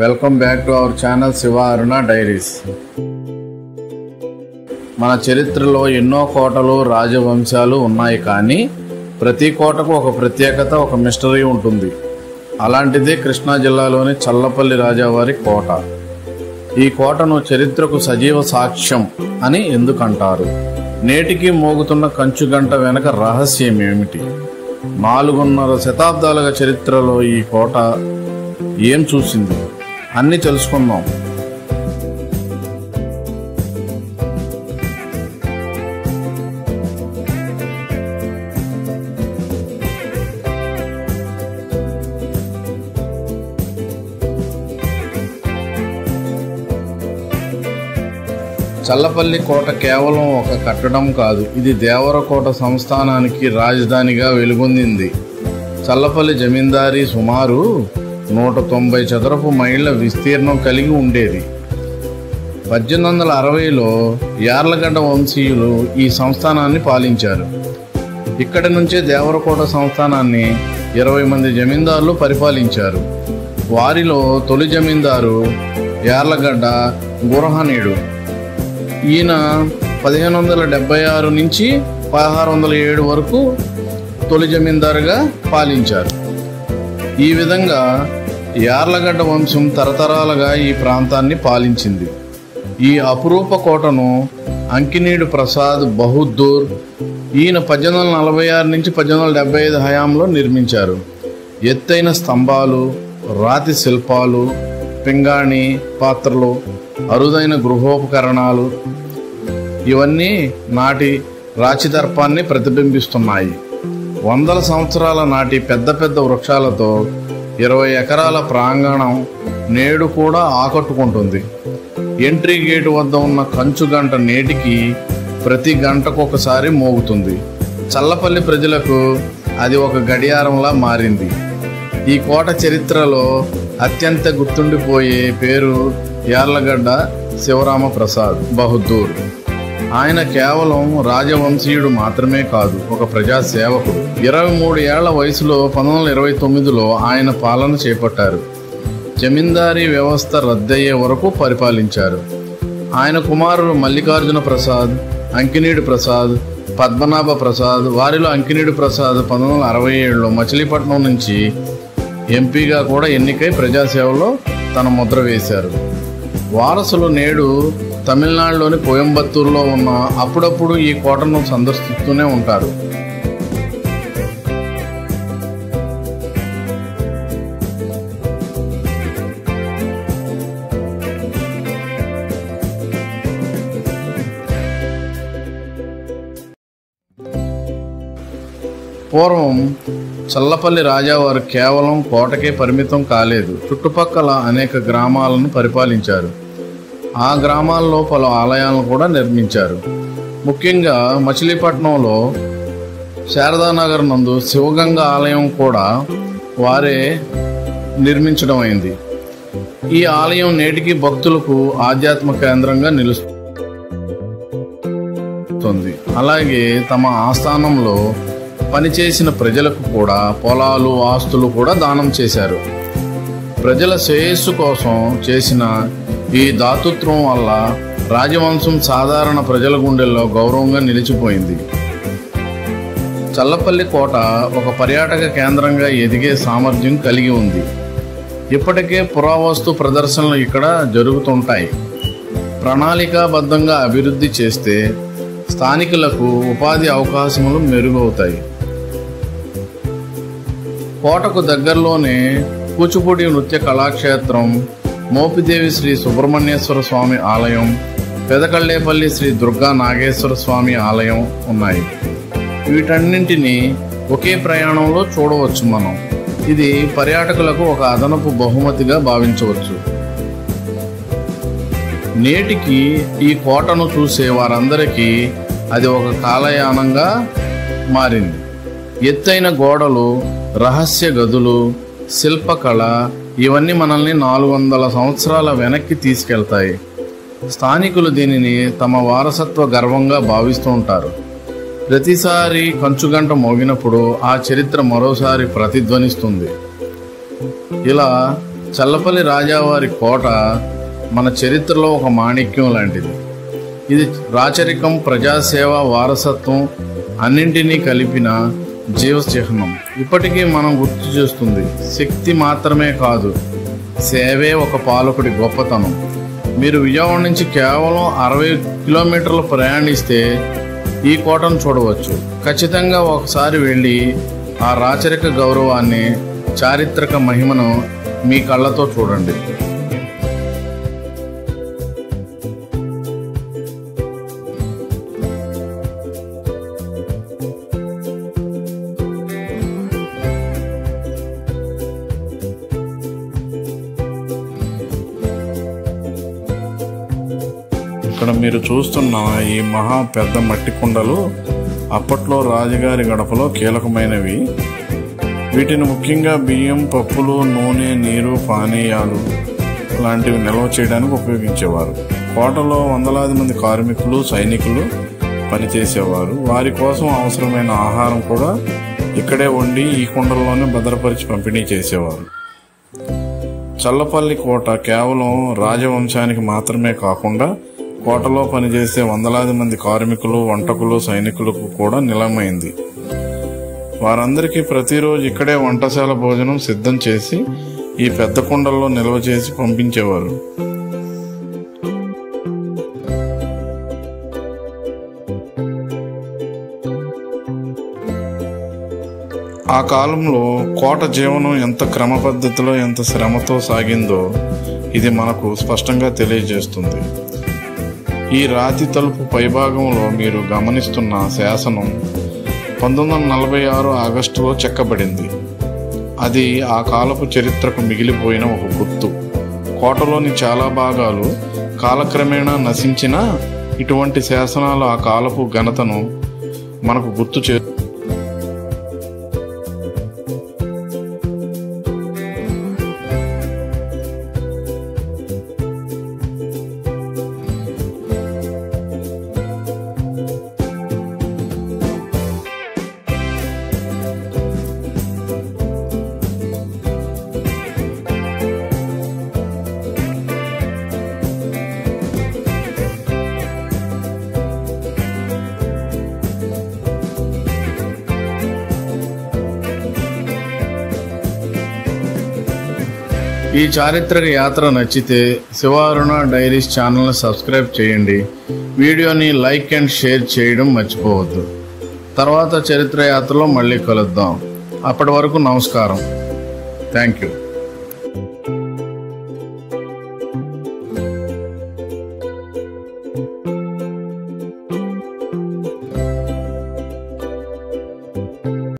Welcome back to our channel Shiva Aruna diaries. మన చరిత్రలో ఎన్నో కోటలు రాజవంశాలు ఉన్నాయి, కానీ ప్రతి కోటకు ఒక ప్రత్యేకత, ఒక మిస్టరీ ఉంటుంది. అలాంటిదే కృష్ణా జిల్లాలోని చల్లపల్లి రాజావారి కోట. ఈ కోటను చరిత్రకు సజీవ సాక్ష్యం అని ఎందుకంటారు? నేటికి మోగుతున్న కంచుగంట వెనక రహస్యం ఏమిటి? 4.5 శతాబ్దాలుగా చరిత్రలో ఈ కోట ఏం చూసింది అన్నీ తెలుసుకుందాం. చల్లపల్లి కోట కేవలం ఒక కట్టడం కాదు, ఇది దేవరకోట సంస్థానానికి రాజధానిగా వెలుగొందింది. చల్లపల్లి జమీందారీ సుమారు 190 చదరపు మైళ్ళ విస్తీర్ణం కలిగి ఉండేది. 1860లో యార్లగడ్డ వంశీయులు ఈ సంస్థానాన్ని పాలించారు. ఇక్కడి నుంచే దేవరకోట సంస్థానాన్ని 20 మంది జమీందారులు పరిపాలించారు. వారిలో తొలి జమీందారు యార్లగడ్డ గురహనీయుడు. ఈయన 1576 నుంచి 1607 వరకు తొలి జమీందారుగా పాలించారు. ఈ విధంగా యార్లగడ్డ వంశం తరతరాలుగా ఈ ప్రాంతాన్ని పాలించింది. ఈ అపురూప కోటను అంకినీడు ప్రసాద్ బహదూర్ ఈయన 1846 నుంచి 1875 హయాంలో నిర్మించారు. ఎత్తైన స్తంభాలు, రాతి శిల్పాలు, పింగాణి పాత్రలు, అరుదైన గృహోపకరణాలు ఇవన్నీ నాటి రాచిదర్పాన్ని ప్రతిబింబిస్తున్నాయి. 100 సంవత్సరాల నాటి పెద్ద పెద్ద వృక్షాలతో 20 ఎకరాల ప్రాంగణం నేడు కూడా ఆకట్టుకుంటుంది. ఎంట్రీ గేటు వద్ద ఉన్న కంచు గంట నేటికి ప్రతి గంటకొకసారి మోగుతుంది. చల్లపల్లి ప్రజలకు అది ఒక గడియారంలా మారింది. ఈ కోట చరిత్రలో అత్యంత గుర్తుండిపోయే పేరు యార్లగడ్డ శివరామ ప్రసాద్ బహదూర్. ఆయన కేవలం రాజవంశీయుడు మాత్రమే కాదు, ఒక ప్రజా సేవకుడు. 23 ఏళ్ల వయసులో 1929లో ఆయన పాలన చేపట్టారు. జమీందారీ వ్యవస్థ రద్దయ్యే వరకు పరిపాలించారు. ఆయన కుమారులు మల్లికార్జున ప్రసాద్, అంకినీడు ప్రసాద్, పద్మనాభ ప్రసాద్. వారిలో అంకినీడు ప్రసాద్ 1967లో మచిలీపట్నం నుంచి ఎంపీగా కూడా ఎన్నికై ప్రజాసేవలో తన ముద్ర వేశారు. వారసులు నేడు తమిళనాడులోని కోయంబత్తూరులో ఉన్న అప్పుడప్పుడు ఈ కోటను సందర్శిస్తూనే ఉంటారు. పూర్వం చల్లపల్లి రాజావారు కేవలం కోటకే పరిమితం కాలేదు, చుట్టుపక్కల అనేక గ్రామాలను పరిపాలించారు. ఆ గ్రామాల్లో పలు ఆలయాలను కూడా నిర్మించారు. ముఖ్యంగా మచిలీపట్నంలో శారదానగర్ నందు శివగంగ ఆలయం కూడా వారే నిర్మించడం అయింది. ఈ ఆలయం నేటికి భక్తులకు ఆధ్యాత్మిక కేంద్రంగా నిలుస్తుంది. అలాగే తమ ఆస్థానంలో పనిచేసిన ప్రజలకు కూడా పొలాలు, ఆస్తులు కూడా దానం చేశారు. ప్రజల శ్రేయస్సు కోసం చేసిన ఈ దాతృత్వం వల్ల రాజవంశం సాధారణ ప్రజల గుండెల్లో గౌరవంగా నిలిచిపోయింది. చల్లపల్లి కోట ఒక పర్యాటక కేంద్రంగా ఎదిగే సామర్థ్యం కలిగి ఉంది. ఇప్పటికే పురావస్తు ప్రదర్శనలు ఇక్కడ జరుగుతుంటాయి. ప్రణాళికాబద్ధంగా అభివృద్ధి చేస్తే స్థానికులకు ఉపాధి అవకాశములు మెరుగవుతాయి. కోటకు దగ్గరలోనే కూచిపూడి నృత్య కళాక్షేత్రం, మోపిదేవి శ్రీ సుబ్రహ్మణ్యేశ్వర స్వామి ఆలయం, పెదకళ్ళేపల్లి శ్రీ దుర్గా నాగేశ్వర స్వామి ఆలయం ఉన్నాయి. వీటన్నింటినీ ఒకే ప్రయాణంలో చూడవచ్చు మనం. ఇది పర్యాటకులకు ఒక అదనపు బహుమతిగా భావించవచ్చు. నేటికి ఈ కోటను చూసే వారందరికీ అది ఒక కాలయానంగా మారింది. ఎత్తైన గోడలు, రహస్య గదులు, శిల్పకళ ఇవన్నీ మనల్ని 400 సంవత్సరాల వెనక్కి తీసుకెళ్తాయి. స్థానికులు దీనిని తమ వారసత్వ గర్వంగా భావిస్తూ ఉంటారు. ప్రతిసారి కంచుగంట మోగినప్పుడు ఆ చరిత్ర మరోసారి ప్రతిధ్వనిస్తుంది. ఇలా చల్లపల్లి రాజావారి కోట మన చరిత్రలో ఒక మాణిక్యం లాంటిది. ఇది రాచరికం, ప్రజాసేవ, వారసత్వం అన్నింటినీ కలిపిన జీవచిహ్నం. ఇప్పటికీ మనం గుర్తు చేస్తుంది శక్తి మాత్రమే కాదు, సేవే ఒక పాలకుడి గొప్పతనం. మీరు విజయవాడ నుంచి కేవలం 60 కిలోమీటర్లు ప్రయాణిస్తే ఈ కోటను చూడవచ్చు. ఖచ్చితంగా ఒకసారి వెళ్ళి ఆ రాచరిక గౌరవాన్ని, చారిత్రక మహిమను మీ కళ్ళతో చూడండి. ఇక్కడ మీరు చూస్తున్న ఈ మహా పెద్ద మట్టి కుండలు అప్పట్లో రాజుగారి గడపలో కీలకమైనవి. వీటిని ముఖ్యంగా బియ్యం, పప్పులు, నూనె, నీరు, పానీయాలు లాంటివి నిల్వ చేయడానికి ఉపయోగించేవారు. కోటలో వందలాది మంది కార్మికులు, సైనికులు పనిచేసేవారు. వారి కోసం అవసరమైన ఆహారం కూడా ఇక్కడే వండి ఈ కుండల్లోనే భద్రపరిచి పంపిణీ చేసేవారు. చల్లపల్లి కోట కేవలం రాజవంశానికి మాత్రమే కాకుండా కోటలో పనిచేసే వందలాది మంది కార్మికులు, వంటకులు, సైనికులకు కూడా నిలమైంది. వారందరికీ ప్రతిరోజు ఇక్కడే వంటశాల భోజనం సిద్ధం చేసి ఈ పెద్ద కుండల్లో నిల్వ చేసి పంపించేవారు. ఆ కాలంలో కోట జీవనం ఎంత క్రమ పద్ధతిలో, ఎంత శ్రమతో సాగిందో ఇది మనకు స్పష్టంగా తెలియజేస్తుంది. ఈ రాతి తలుపు పైభాగంలో మీరు గమనిస్తున్న శాసనం 1946 ఆగస్టులో చెక్కబడింది. అది ఆ కాలపు చరిత్రకు మిగిలిపోయిన ఒక గుర్తు. కోటలోని చాలా భాగాలు కాలక్రమేణా నశించినా ఇటువంటి శాసనాలు ఆ కాలపు ఘనతను మనకు గుర్తు చే ఈ చారిత్రక యాత్ర నచ్చితే శివారుణ డైరీస్ ఛానల్ని సబ్స్క్రైబ్ చేయండి. వీడియోని లైక్ అండ్ షేర్ చేయడం మర్చిపోవద్దు. తర్వాత చరిత్ర యాత్రలో మళ్ళీ కలుద్దాం. అప్పటి వరకు నమస్కారం. Thank you.